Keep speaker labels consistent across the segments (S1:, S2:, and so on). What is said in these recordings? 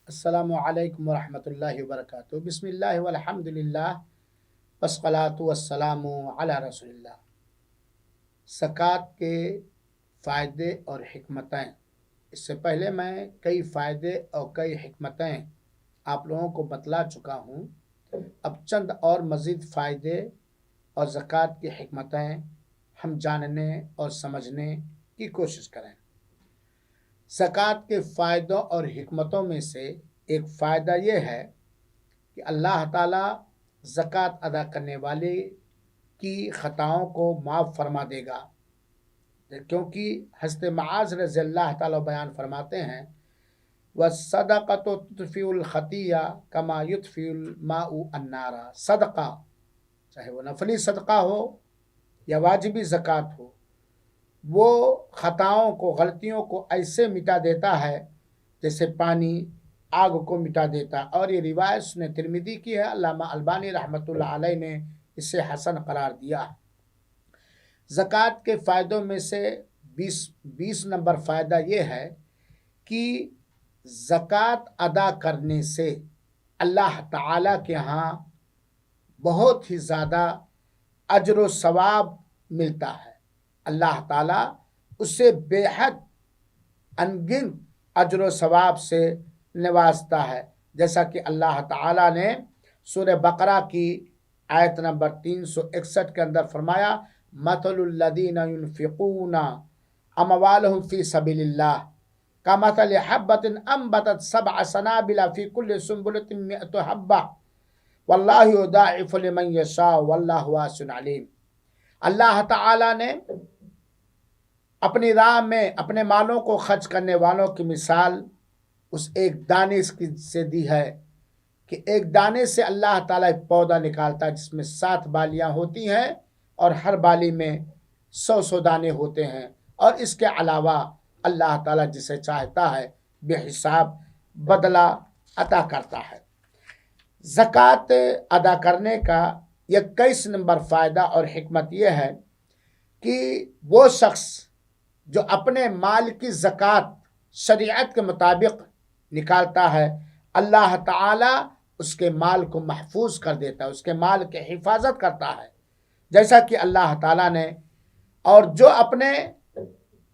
S1: السلام علیکم ورحمۃ اللہ وبرکاتہ۔ بسم اللہ والحمد للہ والصلاۃ والسلام علی رسول اللہ۔ زکوٰۃ کے فائدے اور حکمتیں، اس سے پہلے میں کئی فائدے اور کئی حکمتیں آپ لوگوں کو بتلا چکا ہوں۔ اب چند اور مزید فائدے اور زکوٰۃ کی حکمتیں ہم جاننے اور سمجھنے کی کوشش کریں۔ زکوٰۃ کے فائدوں اور حکمتوں میں سے ایک فائدہ یہ ہے کہ اللہ تعالیٰ زکوٰۃ ادا کرنے والے کی خطاؤں کو معاف فرما دے گا، کیونکہ حضرت معاذ رضی اللہ تعالیٰ بیان فرماتے ہیں وَالصَّدَقَةُ تُطْفِئُ الْخَطِیَّةَ کما یطفئ الماء النار۔ صدقہ، چاہے وہ نفلی صدقہ ہو یا واجبی زکوٰۃ ہو، وہ خطاؤں کو، غلطیوں کو ایسے مٹا دیتا ہے جیسے پانی آگ کو مٹا دیتا ہے۔ اور یہ روایت سنن ترمذی کی ہے، علامہ البانی رحمۃ اللہ علیہ نے اسے حسن قرار دیا ہے۔ زکوٰۃ کے فائدوں میں سے 20 نمبر فائدہ یہ ہے کہ زکوٰۃ ادا کرنے سے اللہ تعالیٰ کے ہاں بہت ہی زیادہ اجر و ثواب ملتا ہے۔ اللہ تعالیٰ اسے بے حد انگن اجر و ثواب سے نوازتا ہے، جیسا کہ اللہ تعالیٰ نے سورہ بقرہ کی آیت نمبر 361 کے اندر فرمایا مثل الذین ينفقون اموالهم فی سبیل اللہ کمثل حبۃ انبتت 7 سنابل فی کل سنبلۃ 100 حبۃ واللہ یضاعف لمن یشاء واللہ واسع علیم۔ اللہ تعالیٰ نے اپنی راہ میں اپنے مالوں کو خرچ کرنے والوں کی مثال اس ایک دانے سے دی ہے کہ ایک دانے سے اللہ تعالیٰ ایک پودا نکالتا ہے جس میں 7 بالیاں ہوتی ہیں اور ہر بالی میں 100 دانے ہوتے ہیں، اور اس کے علاوہ اللہ تعالیٰ جسے چاہتا ہے بے حساب بدلہ عطا کرتا ہے۔ زکوٰۃ ادا کرنے کا 21 نمبر فائدہ اور حکمت یہ ہے کہ وہ شخص جو اپنے مال کی زکوٰۃ شریعت کے مطابق نکالتا ہے، اللہ تعالیٰ اس کے مال کو محفوظ کر دیتا ہے، اس کے مال کی حفاظت کرتا ہے، جیسا کہ اللہ تعالیٰ نے۔ اور جو اپنے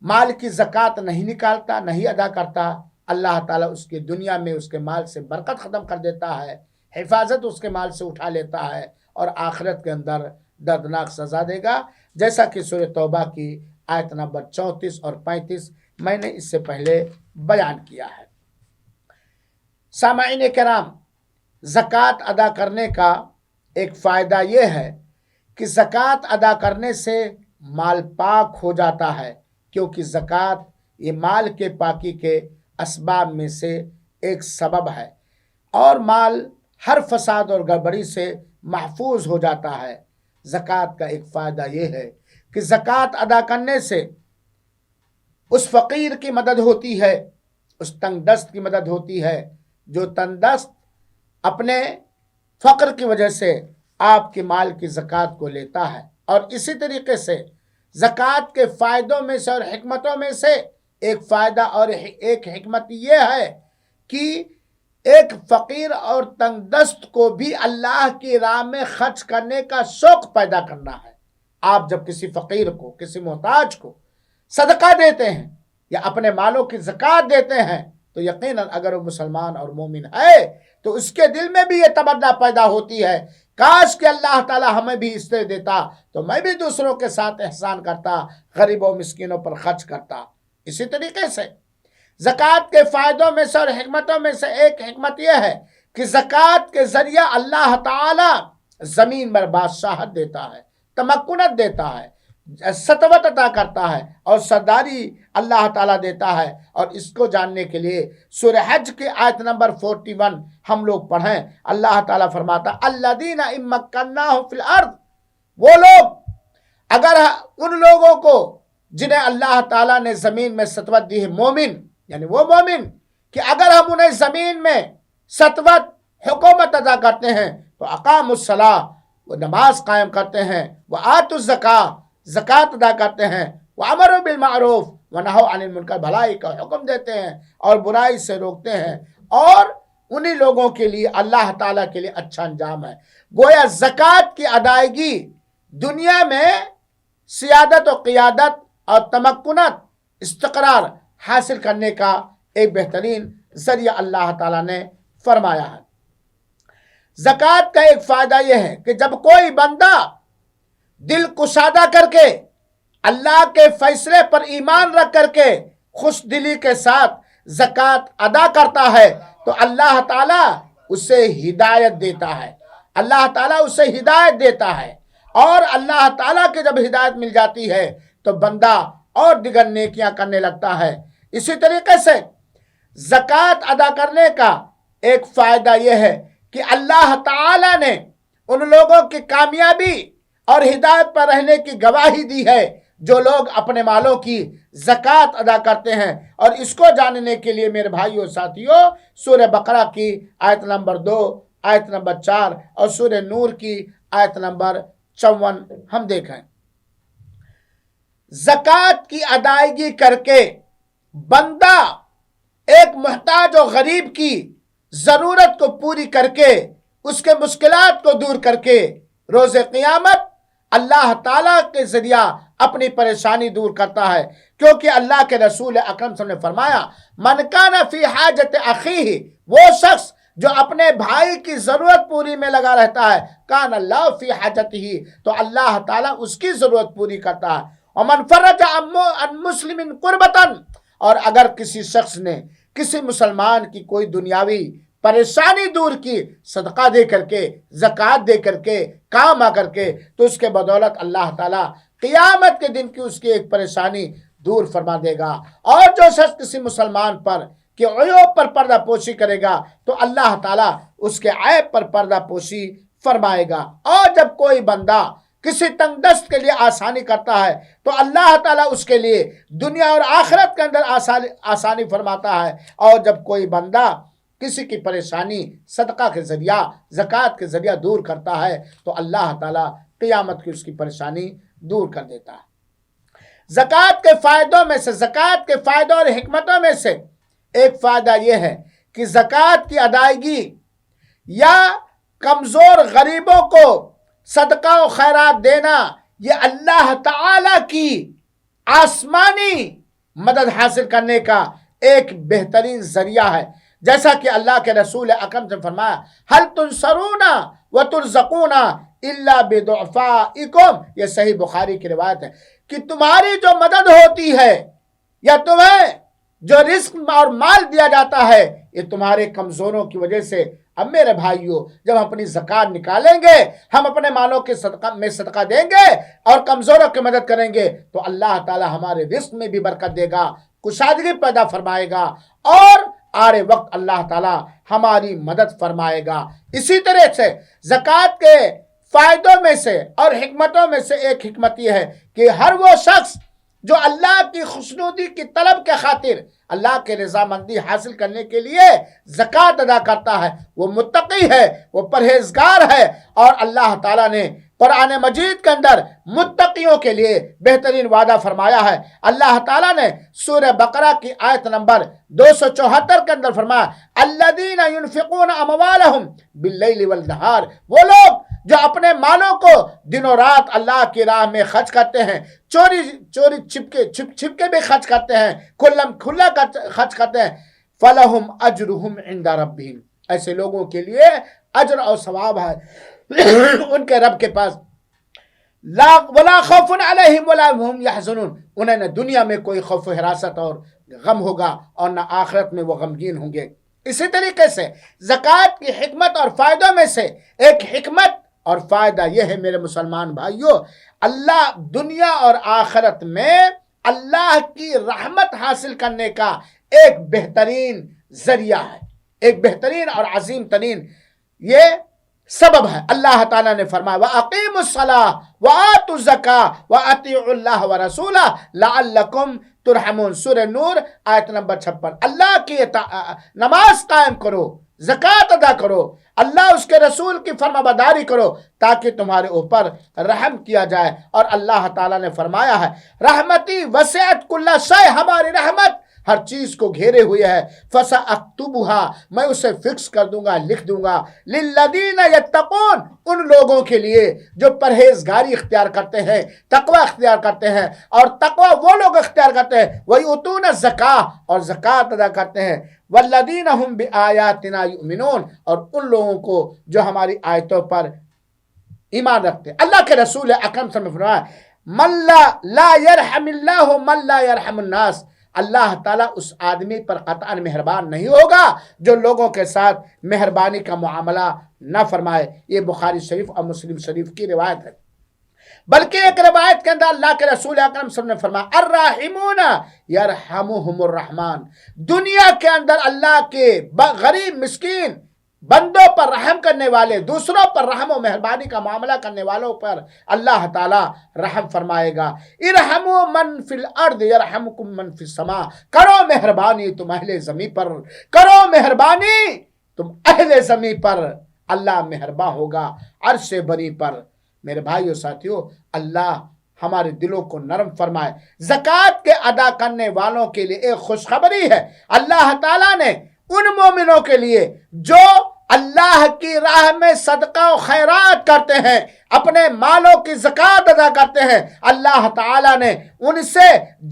S1: مال کی زکوٰۃ نہیں نکالتا، نہیں ادا کرتا، اللہ تعالیٰ اس کی دنیا میں اس کے مال سے برکت ختم کر دیتا ہے، حفاظت اس کے مال سے اٹھا لیتا ہے، اور آخرت کے اندر دردناک سزا دے گا، جیسا کہ سورہ توبہ کی آیت نمبر 34 اور 35 میں نے اس سے پہلے بیان کیا ہے۔ سامعین کرام، زکوٰۃ ادا کرنے کا ایک فائدہ یہ ہے کہ زکوٰۃ ادا کرنے سے مال پاک ہو جاتا ہے، کیونکہ زکوٰۃ یہ مال کے پاکی کے اسباب میں سے ایک سبب ہے، اور مال ہر فساد اور گڑبڑی سے محفوظ ہو جاتا ہے۔ زکوٰۃ کا ایک فائدہ یہ ہے کہ زکوٰۃ ادا کرنے سے اس فقیر کی مدد ہوتی ہے، اس تنگ دست کی مدد ہوتی ہے جو تنگ دست اپنے فقر کی وجہ سے آپ کے مال کی زکوٰۃ کو لیتا ہے۔ اور اسی طریقے سے زکوٰۃ کے فائدوں میں سے اور حکمتوں میں سے ایک فائدہ اور ایک حکمت یہ ہے کہ ایک فقیر اور تنگ دست کو بھی اللہ کی راہ میں خرچ کرنے کا شوق پیدا کرنا ہے۔ آپ جب کسی فقیر کو، کسی محتاج کو صدقہ دیتے ہیں یا اپنے مالوں کی زکوٰۃ دیتے ہیں تو یقیناً اگر وہ مسلمان اور مومن ہے تو اس کے دل میں بھی یہ تمنا پیدا ہوتی ہے کاش کہ اللہ تعالیٰ ہمیں بھی اس سے دیتا تو میں بھی دوسروں کے ساتھ احسان کرتا، غریبوں مسکینوں پر خرچ کرتا۔ اسی طریقے سے زکوٰۃ کے فائدوں میں سے اور حکمتوں میں سے ایک حکمت یہ ہے کہ زکوٰۃ کے ذریعہ اللہ تعالیٰ زمین پر بادشاہت دیتا ہے، تمکنت دیتا ہے، سطوت عطا کرتا ہے، اور سرداری اللہ تعالیٰ دیتا ہے۔ اور اس کو جاننے کے لیے سورہ حج کی آیت نمبر 41 ہم لوگ پڑھیں۔ اللہ تعالیٰ فرماتا الذین ان مکناہم فی الارض، وہ لوگ، اگر ان لوگوں کو جنہیں اللہ تعالیٰ نے زمین میں سطوت دی ہے، مومن یعنی وہ مومن کہ اگر ہم انہیں زمین میں سطوت، حکومت ادا کرتے ہیں تو اقاموا الصلاۃ، وہ نماز قائم کرتے ہیں، وہ آتوا الزکاۃ، زکوٰۃ ادا کرتے ہیں، وَأَمَرُوا بِالْمَعْرُوفِ وَنَهَوْا عَنِ الْمُنکر، بھلائی کا حکم دیتے ہیں اور برائی سے روکتے ہیں، اور انہی لوگوں کے لیے اللہ تعالیٰ کے لیے اچھا انجام ہے۔ گویا زکوٰۃ کی ادائیگی دنیا میں سیادت و قیادت اور تمکنت استقرار حاصل کرنے کا ایک بہترین ذریعہ اللہ تعالیٰ نے فرمایا ہے۔ زکوٰۃ کا ایک فائدہ یہ ہے کہ جب کوئی بندہ دل کشادہ کر کے اللہ کے فیصلے پر ایمان رکھ کر کے خوش دلی کے ساتھ زکوٰۃ ادا کرتا ہے تو اللہ تعالیٰ اسے ہدایت دیتا ہے، اللہ تعالیٰ اسے ہدایت دیتا ہے، اور اللہ تعالیٰ کی جب ہدایت مل جاتی ہے تو بندہ اور دیگر نیکیاں کرنے لگتا ہے۔ اسی طریقے سے زکوٰۃ ادا کرنے کا ایک فائدہ یہ ہے کہ اللہ تعالیٰ نے ان لوگوں کی کامیابی اور ہدایت پر رہنے کی گواہی دی ہے جو لوگ اپنے مالوں کی زکوٰۃ ادا کرتے ہیں۔ اور اس کو جاننے کے لیے میرے بھائیوں ساتھیوں سورہ بقرہ کی آیت نمبر 2، آیت نمبر 4 اور سورہ نور کی آیت نمبر 54 ہم دیکھیں۔ زکوٰۃ کی ادائیگی کر کے بندہ ایک محتاج و غریب کی ضرورت کو پوری کر کے اس کے مشکلات کو دور کر کے روز قیامت اللہ تعالیٰ کے ذریعہ اپنی پریشانی دور کرتا ہے، کیونکہ اللہ کے رسول اکرم صلی اللہ علیہ وسلم نے فرمایا من کان فی حاجت اخیہ، وہ شخص جو اپنے بھائی کی ضرورت پوری میں لگا رہتا ہے، کان اللہ فی حاجتہ، تو اللہ تعالیٰ اس کی ضرورت پوری کرتا ہے۔ ومن فرج عن مسلم کربۃ، اور اگر کسی شخص نے کسی مسلمان کی کوئی دنیاوی پریشانی دور کی صدقہ دے کر کے، زکوٰۃ دے کر کے، کام آ کر کے، تو اس کے بدولت اللہ تعالیٰ قیامت کے دن کی اس کی ایک پریشانی دور فرما دے گا۔ اور جو شخص کسی مسلمان پر کہ عیوب پر پردہ پوشی کرے گا تو اللہ تعالیٰ اس کے عیب پر پردہ پوشی فرمائے گا۔ اور جب کوئی بندہ کسی تنگ دست کے لیے آسانی کرتا ہے تو اللہ تعالیٰ اس کے لیے دنیا اور آخرت کے اندر آسانی فرماتا ہے۔ اور جب کوئی بندہ کسی کی پریشانی صدقہ کے ذریعہ، زکوٰۃ کے ذریعہ دور کرتا ہے تو اللہ تعالیٰ قیامت کی اس کی پریشانی دور کر دیتا ہے۔ زکوٰۃ کے فائدوں میں سے، زکوٰۃ کے فائدوں اور حکمتوں میں سے ایک فائدہ یہ ہے کہ زکوٰۃ کی ادائیگی یا کمزور غریبوں کو صدقہ و خیرات دینا، یہ اللہ تعالیٰ کی آسمانی مدد حاصل کرنے کا ایک بہترین ذریعہ ہے۔ جیسا کہ اللہ کے رسول اکرم سے فرمایا هل تنصرون وترزقون الا بضعفائکم، یہ صحیح بخاری کی روایت ہے کہ تمہاری جو مدد ہوتی ہے یا تمہیں جو رزق اور مال دیا جاتا ہے یہ تمہارے کمزوروں کی وجہ سے۔ اب میرے بھائیوں جب ہم اپنی زکوٰۃ نکالیں گے، ہم اپنے مالوں کے صدقہ دیں گے اور کمزوروں کی مدد کریں گے تو اللہ تعالی ہمارے رزق میں بھی برکت دے گا، کشادگی پیدا فرمائے گا، اور آرے وقت اللہ تعالی ہماری مدد فرمائے گا۔ اسی طرح سے زکوٰۃ کے فائدوں میں سے اور حکمتوں میں سے ایک حکمت یہ ہے کہ ہر وہ شخص جو اللہ کی خوشنودی کی طلب کے خاطر اللہ کے رضامندی حاصل کرنے کے لیے زکوٰۃ ادا کرتا ہے وہ متقی ہے، وہ پرہیزگار ہے۔ اور اللہ تعالیٰ نے قرآن مجید کے اندر متقیوں کے لیے بہترین وعدہ فرمایا ہے۔ اللہ تعالیٰ نے سورہ بقرہ کی آیت نمبر 274 کے اندر فرمایا الذین ینفقون اموالہم باللیل والنہار، وہ لوگ جو اپنے مالوں کو دن و رات اللہ کی راہ میں خرچ کرتے ہیں، چوری چھپ کے بھی خرچ کرتے ہیں، کھلا خرچ کرتے ہیں، فلہم اجرہم عند ربہم، ایسے لوگوں کے لیے اجر اور ثواب ہے ان کے رب کے پاس۔ ولا خوف علیہم ولا هم یحزنون، انہیں نہ دنیا میں کوئی خوف و حراست اور غم ہوگا اور نہ آخرت میں وہ غمگین ہوں گے۔ اسی طریقے سے زکوٰۃ کی حکمت اور فائدوں میں سے ایک حکمت اور فائدہ یہ ہے میرے مسلمان بھائیوں، اللہ دنیا اور آخرت میں اللہ کی رحمت حاصل کرنے کا ایک بہترین ذریعہ ہے، ایک بہترین اور عظیم ترین یہ سبب ہے۔ اللہ تعالیٰ نے فرمایا وَأَقِيمُوا الصَّلَاةَ وَآتُوا الزَّكَاةَ وَأَطِيعُوا اللَّهَ وَرَسُولَهُ لَعَلَّكُمْ تُرْحَمُونَ، سورہ نور آیت نمبر 56۔ اللہ کی نماز قائم کرو، زکوٰۃ ادا کرو، اللہ اس کے رسول کی فرما برداری کرو تاکہ تمہارے اوپر رحم کیا جائے۔ اور اللہ تعالیٰ نے فرمایا ہے رحمتی وسعت کل شیء، ہماری رحمت ہر چیز کو گھیرے ہوئے ہے. فَسَأَكْتُبُهَا میں اسے فکس کر دوں گا, لکھ دوں گا. لِلَّذِينَ يَتَّقُونَ ان لوگوں کے لیے جو پرہیزگاری اختیار کرتے ہیں, تقوی اختیار کرتے ہیں. اور تقوی وہ لوگ اختیار کرتے ہیں وَيُؤْتُونَ الزَّكَاةَ اور زکوٰۃ ادا کرتے ہیں. وَالَّذِينَ هُمْ بِآيَاتِنَا يُؤْمِنُونَ اور ان لوگوں کو جو ہماری آیتوں پر ایمان رکھتے ہیں. اللہ کے رسول اکرم صلی اللہ علیہ وسلم نے فرمایا من لا يرحم اللہ من لا يرحم الناس, اللہ تعالیٰ اس آدمی پر قطعاً مہربان نہیں ہوگا جو لوگوں کے ساتھ مہربانی کا معاملہ نہ فرمائے. یہ بخاری شریف اور مسلم شریف کی روایت ہے. بلکہ ایک روایت کے اندر اللہ کے رسول اکرم صلی اللہ علیہ وسلم نے فرمایا الراحمون یرحمہم الرحمن, دنیا کے اندر اللہ کے غریب مسکین بندوں پر رحم کرنے والے, دوسروں پر رحم و مہربانی کا معاملہ کرنے والوں پر اللہ تعالی رحم فرمائے گا. ارحموا من فی الارض یرحمکم من فی السماء, کرو مہربانی تم اہل زمین پر, کرو مہربانی تم اہل زمین پر, اللہ مہربان ہوگا عرش بری پر. میرے بھائیو ساتھیو, اللہ ہمارے دلوں کو نرم فرمائے. زکوٰۃ کے ادا کرنے والوں کے لیے ایک خوشخبری ہے. اللہ تعالیٰ نے ان مومنوں کے لیے جو اللہ کی راہ میں صدقہ و خیرات کرتے ہیں, اپنے مالوں کی زکوٰۃ ادا کرتے ہیں, اللہ تعالیٰ نے ان سے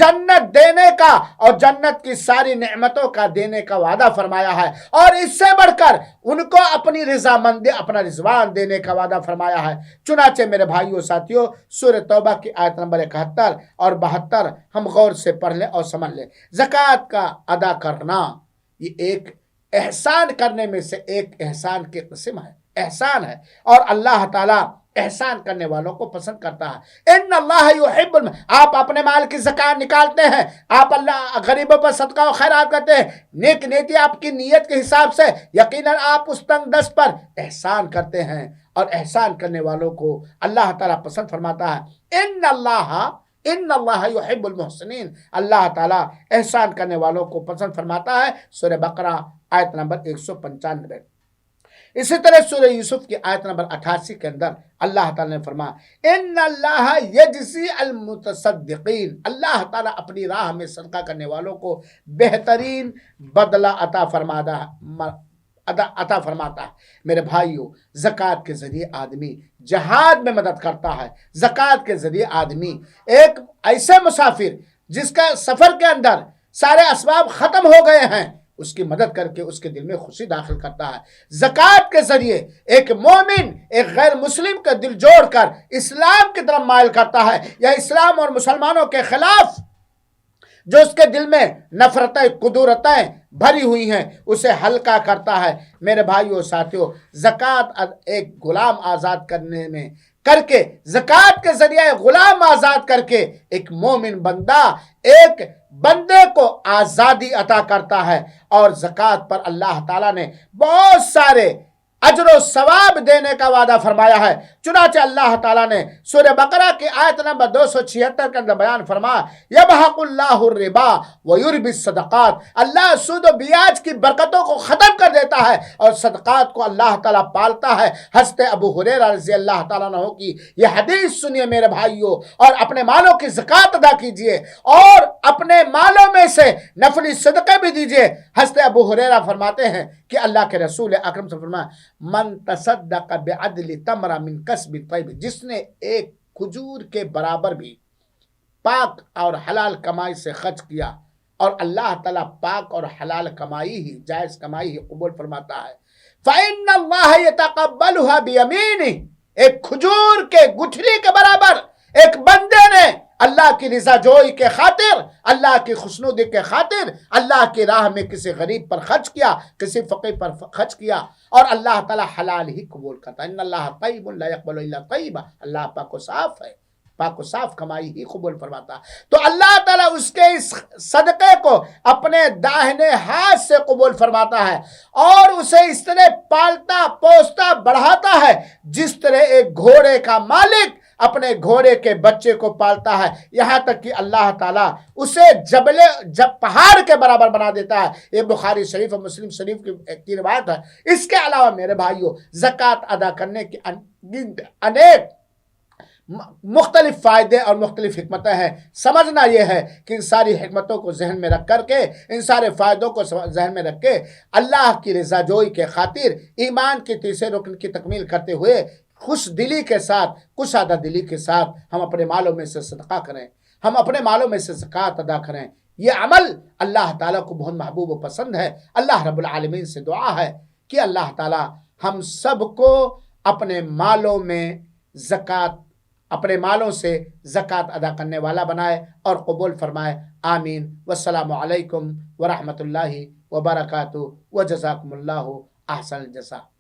S1: جنت دینے کا اور جنت کی ساری نعمتوں کا دینے کا وعدہ فرمایا ہے. اور اس سے بڑھ کر ان کو اپنی رضامندی, اپنا رضوان دینے کا وعدہ فرمایا ہے. چنانچہ میرے بھائیو ساتھیو, سورہ توبہ کی آیت نمبر 71 اور 72 ہم غور سے پڑھ لیں اور سمجھ لیں. زکوٰۃ کا ادا کرنا یہ ایک احسان کرنے میں سے ایک احسان کی قسم ہے, احسان ہے, اور اللہ تعالیٰ احسان کرنے والوں کو پسند کرتا ہے. ان اللہ یحب آپ اپنے مال کی زکوٰۃ نکالتے ہیں, آپ اللہ غریبوں پر صدقہ و خیرات کرتے ہیں, نیک نیتی آپ کی نیت کے حساب سے یقیناً آپ اس تنگ دست پر احسان کرتے ہیں, اور احسان کرنے والوں کو اللہ تعالیٰ پسند فرماتا ہے. ان اللہ یحب المحسنین, اللہ تعالیٰ احسان کرنے والوں کو پسند فرماتا ہے. سورہ بقرہ آیت نمبر 195. اسی طرح سورہ یوسف کی آیت نمبر 88 کے اندر اللہ تعالیٰ نے فرمایا ان اللہ یجزی المتصدقین, اللہ تعالیٰ اپنی راہ میں صدقہ کرنے والوں کو بہترین بدلہ عطا فرماتا ہے. میرے بھائیو, زکوٰۃ کے ذریعے آدمی جہاد میں مدد کرتا ہے. زکوٰۃ کے ذریعے آدمی ایک ایسے مسافر جس کا سفر کے اندر سارے اسباب ختم ہو گئے ہیں, اس کی مدد کر کے اس کے دل میں خوشی داخل کرتا ہے. زکوٰۃ کے ذریعے ایک مومن ایک غیر مسلم کا دل جوڑ کر اسلام کی طرف مائل کرتا ہے, یا اسلام اور مسلمانوں کے خلاف جو اس کے دل میں نفرتیں قدورتیں بھری ہوئی ہیں اسے ہلکا کرتا ہے. میرے بھائیو ساتھیو, زکوٰۃ ایک غلام آزاد کرنے میں کر کے, زکوٰۃ کے ذریعے غلام آزاد کر کے ایک مومن بندہ ایک بندے کو آزادی عطا کرتا ہے. اور زکوٰۃ پر اللہ تعالیٰ نے بہت سارے اجر و ثواب دینے کا وعدہ فرمایا ہے. چنانچہ اللہ تعالیٰ نے سورہ بقرہ کی آیت نمبر 276 کے اندر بیان فرمایا یمحق اللہ الربا ویربی الصدقات, اللہ سود و بیاج کی برکتوں کو ختم کر دیتا ہے اور صدقات کو اللہ تعالیٰ پالتا ہے. حضرت ابو ہریرہ رضی اللہ تعالیٰ عنہ کی یہ حدیث سنیے میرے بھائیو, اور اپنے مالوں کی زکوٰۃ ادا کیجئے اور اپنے مالوں میں سے نفلی صدقے بھی دیجئے. حضرت ابو ہریرہ فرماتے ہیں کہ اللہ کے رسول اکرم صلی اللہ علیہ وسلم من تصدق بعدل تمرہ من کسب طیب, جس نے ایک کھجور کے برابر بھی پاک اور حلال کمائی سے خرچ کیا, اور اللہ تعالیٰ پاک اور حلال کمائی ہی, جائز کمائی ہی قبول فرماتا ہے. فإن اللہ یتقبلها بیمینہ, ایک کھجور کے گٹھلی کے برابر ایک بندے نے اللہ کی رضا جوئی کے خاطر, اللہ کی خوشنودی کے خاطر اللہ کی راہ میں کسی غریب پر خرچ کیا, کسی فقیر پر خرچ کیا, اور اللہ تعالیٰ حلال ہی قبول کرتا ہے. ان اللہ طیب لا یقبل الا طیبا, اللہ پاک و صاف ہے, پاک و صاف کمائی ہی قبول فرماتا. تو اللہ تعالیٰ اس کے اس صدقے کو اپنے داہنے ہاتھ سے قبول فرماتا ہے, اور اسے اس طرح پالتا پوستا بڑھاتا ہے جس طرح ایک گھوڑے کا مالک اپنے گھوڑے کے بچے کو پالتا ہے, یہاں تک کہ اللہ تعالیٰ اسے پہاڑ کے برابر بنا دیتا ہے. یہ بخاری شریف اور مسلم شریف کی روایت ہے. اس کے علاوہ میرے بھائیوں, زکوٰۃ ادا کرنے کی انیک مختلف فائدے اور مختلف حکمتیں ہیں. سمجھنا یہ ہے کہ ان ساری حکمتوں کو ذہن میں رکھ کر کے، ان سارے فائدوں کو ذہن میں رکھ کے اللہ کی رضا جوئی کے خاطر ایمان کے تیسرے رکن کی تکمیل کرتے ہوئے خوش دلی کے ساتھ، کشادہ دلی کے ساتھ ہم اپنے مالوں میں سے صدقہ کریں، ہم اپنے مالوں میں سے زکوٰۃ ادا کریں. یہ عمل اللہ تعالیٰ کو بہت محبوب و پسند ہے. اللہ رب العالمین سے دعا ہے کہ اللہ تعالیٰ ہم سب کو اپنے مالوں میں زکوٰۃ، اپنے مالوں سے زکوٰۃ ادا کرنے والا بنائے اور قبول فرمائے. آمین. والسلام علیکم ورحمۃ اللہ وبرکاتہ. وجزاکم اللہ احسن الجزاء.